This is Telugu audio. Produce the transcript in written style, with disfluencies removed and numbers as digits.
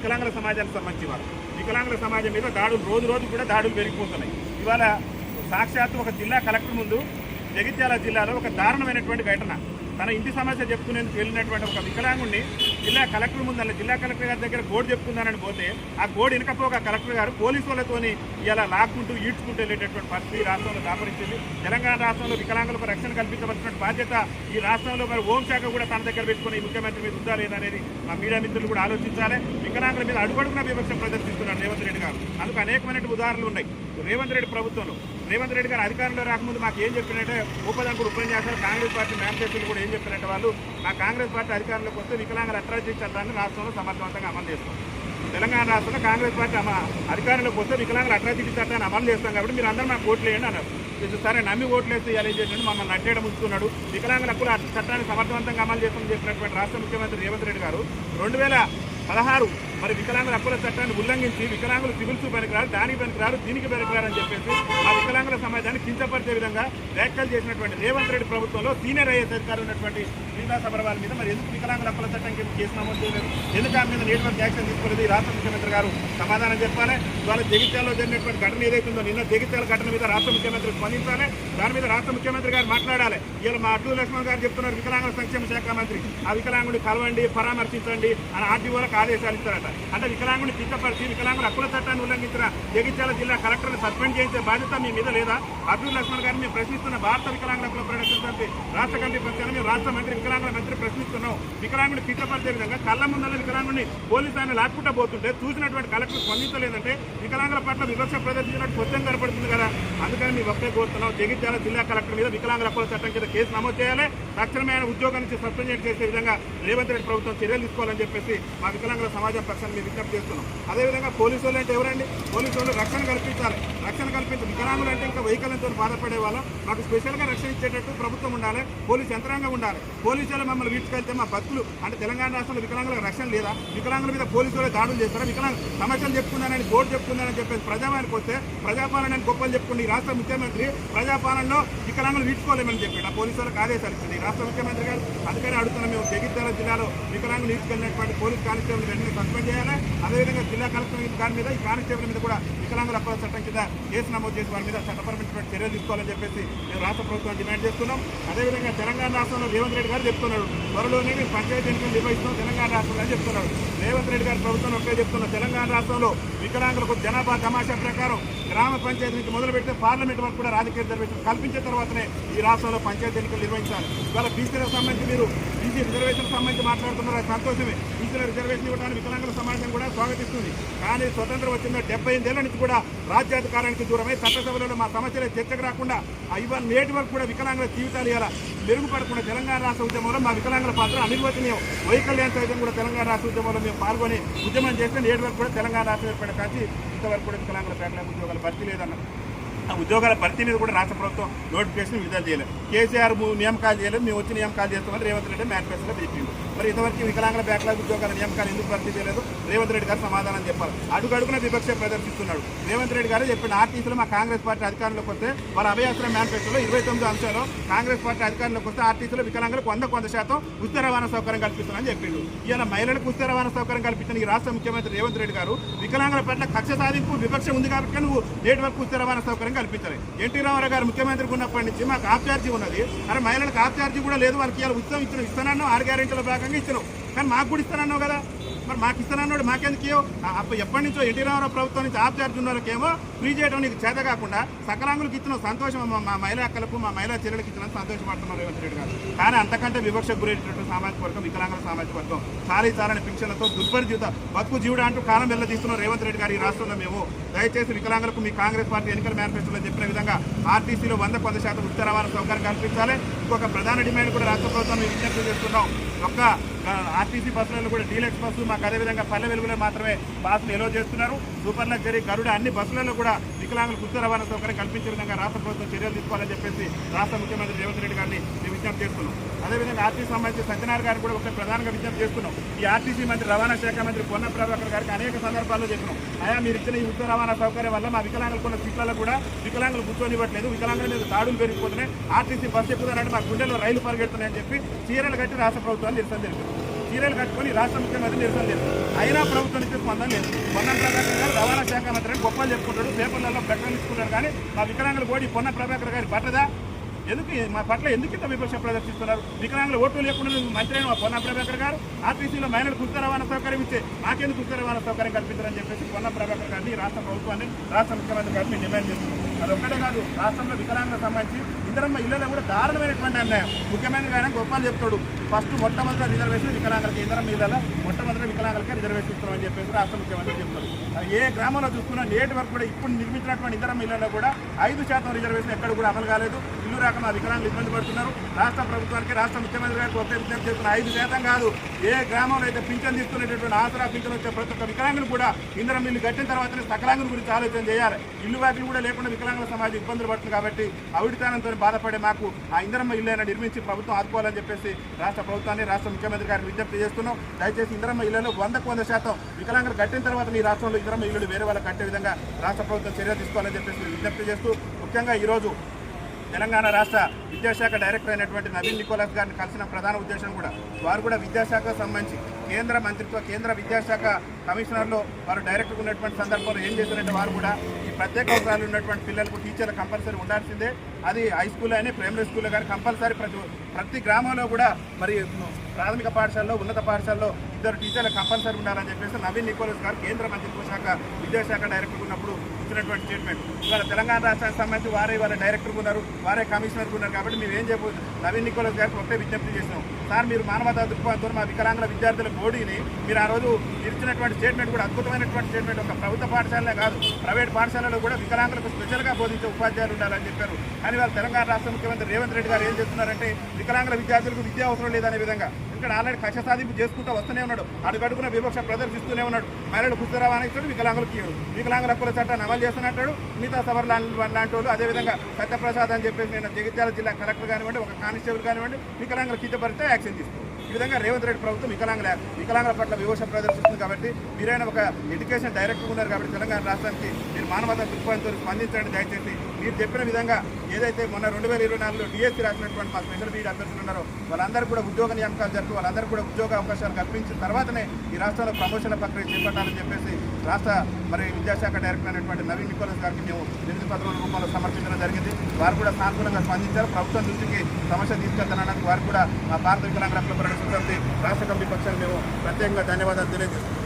వికలాంగుల సమాజానికి సంబంధించి వారు వికలాంగుల సమాజం మీద దాడులు రోజు రోజు కూడా దాడులు పెరిగిపోతున్నాయి. ఇవాళ సాక్షాత్తు ఒక జిల్లా కలెక్టర్ ముందు జగిత్యాల జిల్లాలో ఒక దారుణమైనటువంటి ఘటన. తన ఇంటి సమస్య చెప్పుకునేందుకు వెళ్ళినటువంటి ఒక వికలాంగుడిని జిల్లా కలెక్టర్ ముందు జిల్లా కలెక్టర్ గారి దగ్గర గోడు చెప్పుకుందానని పోతే ఆ గోడు వెనకపోక కలెక్టర్ గారు పోలీసు వాళ్ళతోని ఇలా లాక్కుంటూ ఈడ్చుకుంటూ వెళ్ళేటటువంటి పరిస్థితి రాష్ట్రంలో దాపరించింది. తెలంగాణ రాష్ట్రంలో వికలాంగులకు రక్షణ కల్పించవలసిన బాధ్యత ఈ రాష్ట్రంలో మరి హోంశాఖ కూడా తన దగ్గర పెట్టుకుని ముఖ్యమంత్రి మీద ఉందా లేదనేది మా మీడియా మిత్రులు కూడా ఆలోచించాలి. వికలాంగుల మీద అడుగడుగున వివక్ష ప్రదర్శిస్తున్నారు రేవంత్ రెడ్డి గారు. అందుకు అనేకమైన ఉదాహరణలు ఉన్నాయి. రేవంత్ రెడ్డి ప్రభుత్వంలో రేవంత్ రెడ్డి గారు అధికారంలో రాకముందు మాకు ఏం చెప్పినట్టే ఉపదంకుడు ఉపన్యాసాలు కాంగ్రెస్ పార్టీ మేనిఫెస్టోలు కూడా ఏం చెప్పినట్టు వాళ్ళు మా కాంగ్రెస్ పార్టీ అధికారంలోకి వస్తే వికలాంగుల అట్రాసిటీ చట్టాన్ని రాష్ట్రంలో సమర్థవంతంగా అమలు చేస్తాం. తెలంగాణ రాష్ట్రంలో కాంగ్రెస్ పార్టీ అధికారంలోకి వస్తే వికలాంగుల అట్రాసిటీ చట్టాన్ని అమలు చేస్తాం కాబట్టి మీరు అందరూ మాకు ఓట్లు వేయండి అన్నారు. సరే నమ్మి ఓట్లు వేస్తే ఇలా ఏం చేసినట్టు మమ్మల్ని అడ్డేయడం ఉంచుకున్నాడు. వికలాంగుల హక్కుల చట్టాన్ని సమర్థవంతంగా అమలు చేస్తామని చెప్పినటువంటి రాష్ట్ర ముఖ్యమంత్రి రేవంత్ రెడ్డి గారు 2016 మరి వికలాంగుల హక్కుల చట్టాన్ని ఉల్లంఘించి వికలాంగులు సివిల్స్ పనికిరారు, దానికి పనికిరారు, దీనికి పనికిరారు అని చెప్పేసి ఆ వికలాంగుల సమాజాన్ని కించపరిచే విధంగా వ్యాఖ్యలు చేసినటువంటి రేవంత్ రెడ్డి ప్రభుత్వంలో సీనియర్ ఐఏఎస్ అధికారులు ఉన్నటువంటి శ్రీనివాస్ అగర్వాల్ మీద మరి ఎందుకు వికలాంగుల హక్కుల చట్టం కేసు నమోదు చేయలేదు, ఎందుకు ఆమె మీద నేటి వరకు యాక్షన్ తీసుకోలేదు? రాష్ట్ర ముఖ్యమంత్రి గారు సమాధానం చెప్పాలి. ఇవాళ జగిత్యాలలో జరిగినటువంటి ఘటన ఏదైతుందో నిన్న జగిత్యాల ఘటన మీద రాష్ట్ర ముఖ్యమంత్రి స్పందించాలి. దాని మీద రాష్ట్ర ముఖ్యమంత్రి గారు మాట్లాడాలి. ఇలా మా అడ్డు లక్ష్మణ్ గారు చెప్తున్నారు వికలాంగుల సంక్షేమ శాఖ మంత్రి ఆ వికలాంగుడిని కలవండి, పరామర్శించండి అని ఆర్టీఓలకు ఆదేశాలు ఇస్తారట. అంటే వికలాంగుని కించపరిచి వికలాంగుల హక్కుల చట్టాన్ని ఉల్లంఘించిన జగిత్యాల జిల్లా కలెక్టర్ని సస్పెండ్ చేసే బాధ్యత మీ మీద లేదా? అబ్దుల్ లక్ష్మణ్ గారిని మేము ప్రశ్నిస్తున్న భారత వికలాంగుల హక్కుల పరిరక్షణ సమితి రాష్ట్ర కమిటీ పక్షాన మేము రాష్ట్ర మంత్రి వికలాంగుల మంత్రి ప్రశ్నిస్తున్నాం. వికలాంగుని కించపరిచే విధంగా కళ్ళ ముందల వికలాంగుని పోలీసు ఆయన లాక్కుంటా పోతుంటే చూసినటువంటి కలెక్టర్ స్పందించలేదంటే వికలాంగుల పట్ల వివక్ష ప్రదర్శించినట్టు స్వచ్ఛంగా కనపడుతుంది కదా. అందుకని మీ ఒకే కోరుతున్నాం, జగిత్యాల జిల్లా కలెక్టర్ మీద వికలాంగుల హక్కుల చట్టం కింద కేసు నమోదు చేయాలి. తక్షణమే ఆయన ఉద్యోగం నుంచి సస్పెండ్ చేసే విధంగా రేవంత్ రెడ్డి ప్రభుత్వం చర్యలు తీసుకోవాలని చెప్పేసి మా వికలాంగుల సమాజం పక్షాన్ని మేము విజ్ఞప్తి చేస్తున్నాం. అదేవిధంగా పోలీసు వాళ్ళు అంటే ఎవరండి? పోలీసు వాళ్ళు రక్షణ కల్పించాలి. రక్షణ కల్పించి వికలాంగులు అంటే ఇంకా వెహికల్తో బాధపడే వాళ్ళం మాకు స్పెషల్గా రక్షణ ఇచ్చేటట్టు ప్రభుత్వం ఉండాలి, పోలీసు యంత్రాంగం ఉండాలి. పోలీసులు మమ్మల్ని వీడ్చుకెళ్తే మా భక్తులు అంటే తెలంగాణ రాష్ట్రంలో వికలాంగులకు రక్షణ లేదా? వికలాంగుల మీద పోలీసు వాళ్ళు దాడులు చేస్తారా? వికలాంగ సమస్యలు చెప్పుకున్నానని బోర్డు చెప్పుకున్నానని చెప్పేసి ప్రజాపాలనకు వస్తే ప్రజాపాలనని గొప్పలు చెప్పుకుని రాష్ట్ర ముఖ్యమంత్రి ప్రజాపాలనలో వికలాంగులు వీడ్చుకోలేమని చెప్పాడు. ఆ పోలీసు వాళ్ళకి ఆదేశాలు ఇచ్చింది రాష్ట్ర ముఖ్యమంత్రి గారు. అందుకని అడుగుతున్నాం, మేము జగిత్యాల జిల్లాలో వికలాంగులు తీసుకెళ్ళినటువంటి పోలీస్ కానిస్టేబుల్ వెంటనే సస్పెండ్ చేయాలి. అదేవిధంగా జిల్లా కలెక్టర్ దాని మీద ఈ కానిస్టేబుల్ మీద కూడా వికలాంగుల హక్కుల చట్టం కింద కేసు నమోదు చేసి వారి మీద చట్టపరమైన చర్యలు తీసుకోవాలని చెప్పేసి మేము రాష్ట్ర ప్రభుత్వం డిమాండ్ చేస్తున్నాం. అదేవిధంగా తెలంగాణ రాష్ట్రంలో రేవంత్ రెడ్డి గారు చెప్తున్నాడు త్వరలోనే మేము పంచాయతీ ఎన్నికలు నిర్వహిస్తాం తెలంగాణ రాష్ట్రంలో అని చెప్తున్నాడు. రేవంత్ రెడ్డి గారి ప్రభుత్వం ఒకే చెప్తున్నాం, తెలంగాణ రాష్ట్రంలో వికలాంగులకు జనాభా తమాషా ప్రకారం గ్రామ పంచాయతీ నుంచి మొదలు పెడితే పార్లమెంట్ వరకు కూడా రాజకీయ రిజర్వేషన్ కల్పించిన తర్వాతనే ఈ రాష్ట్రంలో పంచాయతీ ఎన్నికలు నిర్వహించాలి. ఇవాళ బీసీలకు సంబంధించి మీరు బీసీ రిజర్వేషన్ సంబంధించి మాట్లాడుతున్నారు, అది సంతోషమే. బీసీల రిజర్వేషన్ ఇవ్వడానికి వికలాంగుల సమాజం కూడా స్వాగతిస్తుంది. కానీ స్వతంత్రం వచ్చిన 75 ఏళ్ల నుంచి కూడా రాజ్యాధికారానికి దూరమై చట్టసభలలో మా సమస్యలే చర్చకు రాకుండా ఇవాళ నేటి వరకు కూడా వికలాంగుల జీవితాలు ఇలా మెరుగుపడకుండా తెలంగాణ రాష్ట్ర ఉద్యమంలో మా వికలాంగుల పాత్ర అనిర్వచనీయం. వైకల్యాం సైతం కూడా తెలంగాణ రాష్ట్ర ఉద్యమంలో మేము పాల్గొని ఉద్యమం చేస్తే నేటి వరకు కూడా తెలంగాణ రాష్ట్రం ఏర్పడే కాచి ఇంతవరకు కూడా వికలాంగుల బ్యాక్లాగ్ ఉద్యోగాలు భర్తీ లేదన్నారు. ఆ ఉద్యోగాల భర్తీ మీద కూడా రాష్ట్ర ప్రభుత్వం నోటిఫికేషన్ విడుదల చేయలేదు. కేసీఆర్ నియామకాలు చేయలేదు, మేము వచ్చి నియామకాలు చేస్తామని రేవంత్ రెడ్డి మేనిఫెస్టోలో చెప్పిండు. మరి ఇంతవరకు వికలాంగుల బ్యాక్లాగ్ ఉద్యోగాల నియామకాలు ఎందుకు భర్తీ చేయలేదు? రేవంత్ రెడ్డి గారు సమాధానం చెప్పాలి. అడుగడుగున వివక్ష ప్రదర్శిస్తున్నాడు. రేవంత్ రెడ్డి గారు చెప్పిన ఆర్టీసీలో మా కాంగ్రెస్ పార్టీ అధికారంలోకి వస్తే వాళ్ళ అభయాస్త్రం మేనిఫెస్టోలో 29 అంశాలు కాంగ్రెస్ పార్టీ అధికారంలోకి వస్తే ఆర్టీసీలో వికలాంగులకు 100% ఉచిత రవాణా సౌకర్యం కల్పిస్తామని చెప్పిండు. ఇలా మహిళలకు ఉచిత రవాణా సౌకర్యం కల్పించిన ఈ రాష్ట్ర ముఖ్యమంత్రి రేవంత్ రెడ్డి గారు వికలాంగుల పట్ల కక్ష సాధింపు వివక్ష ఉంది కాబట్టి నువ్వు నేటి వరకు ఉచిత రవాణా సౌకర్యం కల్పించాలి. ఎన్టీ రామారావు గారు ముఖ్యమంత్రికి ఉన్నప్పటి నుంచి మాకు ఆఫ్ ఛార్జీ ఉన్నది, అరే మహిళలకు ఆఫ్ ఛార్జీ కూడా లేదు, వాళ్ళకి ఇలా ఉచితం ఇస్తున్నాను 6 గ్యారెంటీల భాగంగా ఇచ్చినావు, కానీ మాకు కూడా ఇస్తానన్నావు కదా. మరి మాకు ఇస్తానన్నాడు మాకెందుకు? ఎప్పటి నుంచో ఎన్టీ రామారావు ప్రభుత్వం నుంచి ఆఫ్ ఛార్జ్ ఉన్న వాళ్ళకేమో ఫ్రీ చేయడం నీకు చేత కాకుండా సకలాంగులకు ఇచ్చిన సంతోషం, మా మహిళా అక్కలకు మా మహిళా చెల్లెలకు ఇచ్చిన సంతోషపడుతున్నారు రేవంత్ రెడ్డి గారు. కానీ అంతకంటే వివక్ష గురైనటువంటి సామాజిక వర్గం వికలాంగుల సామాజిక వర్గం చాలని పింఛన్లతో దుర్పరిచిత బతుకు జీవుడు అంటూ కాలం వెళ్ళదీస్తున్న రేవంత్ రెడ్డి గారు ఈ రాష్ట్రంలో మేము దయచేసి వికలాంగులకు మీ కాంగ్రెస్ పార్టీ ఎన్నికల మేనిఫెస్టోలో చెప్పిన విధంగా ఆర్టీసీలో 100% ఉచిత రవాణా సౌకర్యం కల్పించాలి. ఇంకొక ప్రధాన డిమాండ్ కూడా రాష్ట్ర ప్రభుత్వం మేము విజ్ఞప్తి చేస్తున్నాం, ఒక్క ఆర్టీసీ బస్సులలో కూడా డీలక్స్ బస్సు మాకు అదేవిధంగా పల్లె వెలుగులో మాత్రమే బస్సులు ఎలో చేస్తున్నారు. సూపర్ లగ్జరీ గరుడ అన్ని బస్సులలో కూడా వికలాంగులకు ఉచిత రవాణా సౌకర్యం కల్పించే విధంగా రాష్ట్ర ప్రభుత్వం చర్యలు తీసుకోవాలని చెప్పేసి రాష్ట్ర ముఖ్యమంత్రి రేవంత్ రెడ్డి గారిని మేము విజ్ఞప్తి చేస్తున్నాం. అదేవిధంగా ఆర్టీసీ సంబంధించి సత్యనారాయణ గారిని కూడా ఒక ప్రధానంగా విజ్ఞప్తి చేస్తున్నాం. ఈ ఆర్టీసీ మంత్రి రవాణా శాఖ మంత్రి పొన్న ప్రభాకర్ గారికి అనేక సందర్భాల్లో చెప్పినాం, అయా మీరు ఇచ్చిన ఈ ఉచిత రవాణా సౌకర్యం వల్ల మా వికలాంగులకు ఉన్న సీట్లలో కూడా వికలాంగులు కూర్చొనివ్వట్లేదు, వికలాంగుల మీద దాడులు పెరిగిపోతున్నాయి, ఆర్టీసీ బస్సు ఎక్కుతారంటే మా గుండెల్లో రైలు పరిగెడుతున్నాయని చెప్పి చీరలు కట్టి రాష్ట్ర ప్రభుత్వాన్ని నిరసన తెలిపారు. చీరలు కట్టుకొని రాష్ట్ర ముఖ్యమంత్రి నిరసన లేదు. అయినా ప్రభుత్వం నుంచి స్పందన లేదు. పొన్నం ప్రభాకర్ గారు రవాణా శాఖ మంత్రి గొప్పలు చెప్పుకుంటాడు, పేపర్లలో ప్రకటనలు ఇస్తున్నారు. కానీ మా వికలాంగుల బోడి పొన్నం ప్రభాకర్ గారి పట్టదా? ఎందుకు మా పట్ల ఎందుకు ఇంత విపక్ష ప్రదర్శిస్తున్నారు? వికలాంగుల ఓట్లు లేకుండా మంత్రి అయిన పొన్నం ప్రభాకర్ గారు ఆర్టీసీలో మహిళలకు ఉచిత రవాణా సౌకర్యం ఇచ్చే మాకెందుకు ఉచిత రవాణా సౌకర్యం కల్పించారని చెప్పేసి పొన్నం ప్రభాకర్ గారిని రాష్ట్ర ప్రభుత్వాన్ని రాష్ట్ర ముఖ్యమంత్రి గారిని డిమాండ్ చేస్తున్నారు. అది ఒక్కటే కాదు, రాష్ట్రంలో వికలాంగులకు సంబంధించి ఇందిరమ్మ ఇళ్లలో కూడా దారుణమైనటువంటి అన్యాయం. ముఖ్యమంత్రి గారు గొప్పలు చెప్తాడు, ఫస్ట్ మొట్టమొదటి రిజర్వేషన్ వికలాంగులకి, ఇందిరమ్మ ఇళ్లలో మొట్టమొదటి వికలాంగులకి రిజర్వేషన్ ఇస్తామని చెప్పేసి రాష్ట్ర ముఖ్యమంత్రి చెప్తారు. ఏ గ్రామంలో చూసుకున్నా నేటి వరకు కూడా ఇప్పుడు నిర్మించినటువంటి ఇందిరమ్మ ఇళ్లలో కూడా 5% రిజర్వేషన్ ఎక్కడ కూడా అమలు కాలేదు. ఇల్లు రాక మా వికలాంగులు ఇబ్బంది పడుతున్నారు. రాష్ట్ర ప్రభుత్వానికి రాష్ట్ర ముఖ్యమంత్రి గారికి ఒకే విజ్ఞప్తి చేస్తున్న 5% కాదు, ఏ గ్రామంలో అయితే పింఛన్ తీసుకునేటటువంటి ఆసరా పింఛన్ వచ్చే ప్రతి ఒక్క వికలాంగులు కూడా ఇందిరమ్మ ఇల్లు కట్టిన తర్వాతనే సకలాంగుల గురించి ఆలోచన చేయాలి. ఇల్లు వాటిని కూడా లేకుండా వికలాంగుల సమాజం ఇబ్బందులు పడుతుంది. కాబట్టి అవిడితానంతో బాధపడే మాకు ఆ ఇందిరమ్మ ఇల్లు నిర్మించి ప్రభుత్వం ఆదుకోవాలని చెప్పేసి రాష్ట్ర ప్రభుత్వాన్ని రాష్ట్ర ముఖ్యమంత్రి గారికి విజ్ఞప్తి చేస్తున్నాం. దయచేసి ఇందిరమ్మ ఇళ్లలో 100% వికలాంగులు కట్టిన తర్వాత ఈ రాష్ట్రంలో ఇందిరమ్మ ఇల్లు వేరే వాళ్ళకి కట్టే విధంగా రాష్ట్ర ప్రభుత్వం చర్య తీసుకోవాలని చెప్పేసి విజ్ఞప్తి చేస్తూ, ముఖ్యంగా ఈరోజు తెలంగాణ రాష్ట్ర విద్యాశాఖ డైరెక్టర్ అయినటువంటి నవీన్ నికోలస్ గారిని కలిసిన ప్రధాన ఉద్దేశం కూడా వారు కూడా విద్యాశాఖకు సంబంధించి కేంద్ర మంత్రిత్వ కేంద్ర విద్యాశాఖ కమిషనర్లో వారు డైరెక్టర్ ఉన్నటువంటి సందర్భంలో ఏం చేశారంటే వారు కూడా ఈ ప్రత్యేక అవసరాలు ఉన్నటువంటి పిల్లలకు టీచర్లు కంపల్సరీ ఉండాల్సిందే. అది హై స్కూల్ అని ప్రైమరీ స్కూల్లో కానీ కంపల్సరీ ప్రతి గ్రామంలో కూడా మరి ప్రాథమిక పాఠశాలలో ఉన్నత పాఠశాలలో 2 టీచర్లు కంపల్సరీ ఉండాలని చెప్పేసి నవీన్ నికోలస్ గారు కేంద్ర మంత్రిత్వ శాఖ విద్యాశాఖ డైరెక్టర్ ఉన్నప్పుడు ఇచ్చినటువంటి స్టేట్మెంట్. ఇవాళ తెలంగాణ రాష్ట్రానికి సంబంధించి వారే వాళ్ళ డైరెక్టర్ ఉన్నారు, వారే కమిషనర్ ఉన్నారు. కాబట్టి మేము ఏం చెప్పవచ్చు, నవీన్ నికోలస్ గారికి ఒకటే విజ్ఞప్తి చేసినాం, సార్ మీరు మానవతా దృక్పథంతో మా వికలాంగుల విద్యార్థుల బోడీని మీరు ఆ రోజు ఇచ్చినటువంటి స్టేట్మెంట్ కూడా అద్భుతమైనటువంటి స్టేట్మెంట్. ఒక ప్రభుత్వ పాఠశాలనే కాదు, ప్రైవేట్ పాఠశాలలో కూడా వికలాంగులకు స్పెషల్గా బోధించే ఉపాధ్యాయులు ఉండాలని చెప్పారు. కానీ వాళ్ళు తెలంగాణ రాష్ట్ర ముఖ్యమంత్రి రేవంత్ రెడ్డి గారు ఏం చేస్తున్నారంటే వికలాంగుల విద్యార్థులకు విద్యా అవసరం లేదనే విధంగా ఇక్కడ ఆల్రెడీ కక్ష సాధింపు చేసుకుంటూ వస్తూనే ఉన్నాడు. అడుగడుగున వివక్ష ప్రదర్శిస్తూనే ఉన్నాడు. మహిళలకు ఉచిత రవాణా ఇస్తాడు, వికలాంగులకు ఇవ్వడు. వికలాంగుల హక్కుల చట్టాన్ని అమలు చేస్తున్నట్టాడు. మిగతా సభర్ లాంటి వాళ్ళు అదేవిధంగా సత్యప్రసాద్ అని చెప్పేసి నేను జగిత్యాల జిల్లా కలెక్టర్ కానివ్వండి, ఒక కానిస్టేబుల్ కానివ్వండి, వికలాంగుల కించపరిస్తే యాక్షన్ తీసుకో. ఈ విధంగా రేవంత్ రెడ్డి ప్రభుత్వం వికలాంగుల పట్ల వివక్ష ప్రదర్శిస్తుంది. కాబట్టి మీరైనా ఒక ఎడ్యుకేషన్ డైరెక్టర్ ఉన్నారు కాబట్టి తెలంగాణ రాష్ట్రానికి మీరు మానవతా దృక్పథంతో స్పందించండి. దయచేసి మీరు చెప్పిన విధంగా ఏదైతే మొన్న 2024లో డిఎస్సీ రాసినటువంటి మా స్పెషల్ బీడ్ అభ్యర్థులు ఉన్నారో వాళ్ళందరూ కూడా ఉద్యోగ నియామకాలు జరిపి వాళ్ళందరూ కూడా ఉద్యోగ అవకాశాలు కల్పించిన తర్వాతనే ఈ రాష్ట్రంలో ప్రమోషన్ల ప్రక్రియ చేపట్టాలని చెప్పేసి రాష్ట్ర విద్యాశాఖ డైరెక్టర్ అయినటువంటి నవీన్ నికోలస్ గారికి మేము వినతి పత్రాల రూపంలో సమర్పించడం జరిగింది. వారు కూడా సానుకూలంగా స్పందించారు. ప్రభుత్వం దృష్టికి సమస్య తీసుకెళ్తానడానికి వారు కూడా మా భారత వికలాంగుల హక్కుల పరిరక్షణ సమితి రాష్ట్ర కమిటీ పక్షాన్ని మేము ప్రత్యేకంగా ధన్యవాదాలు తెలియజేస్తున్నాం.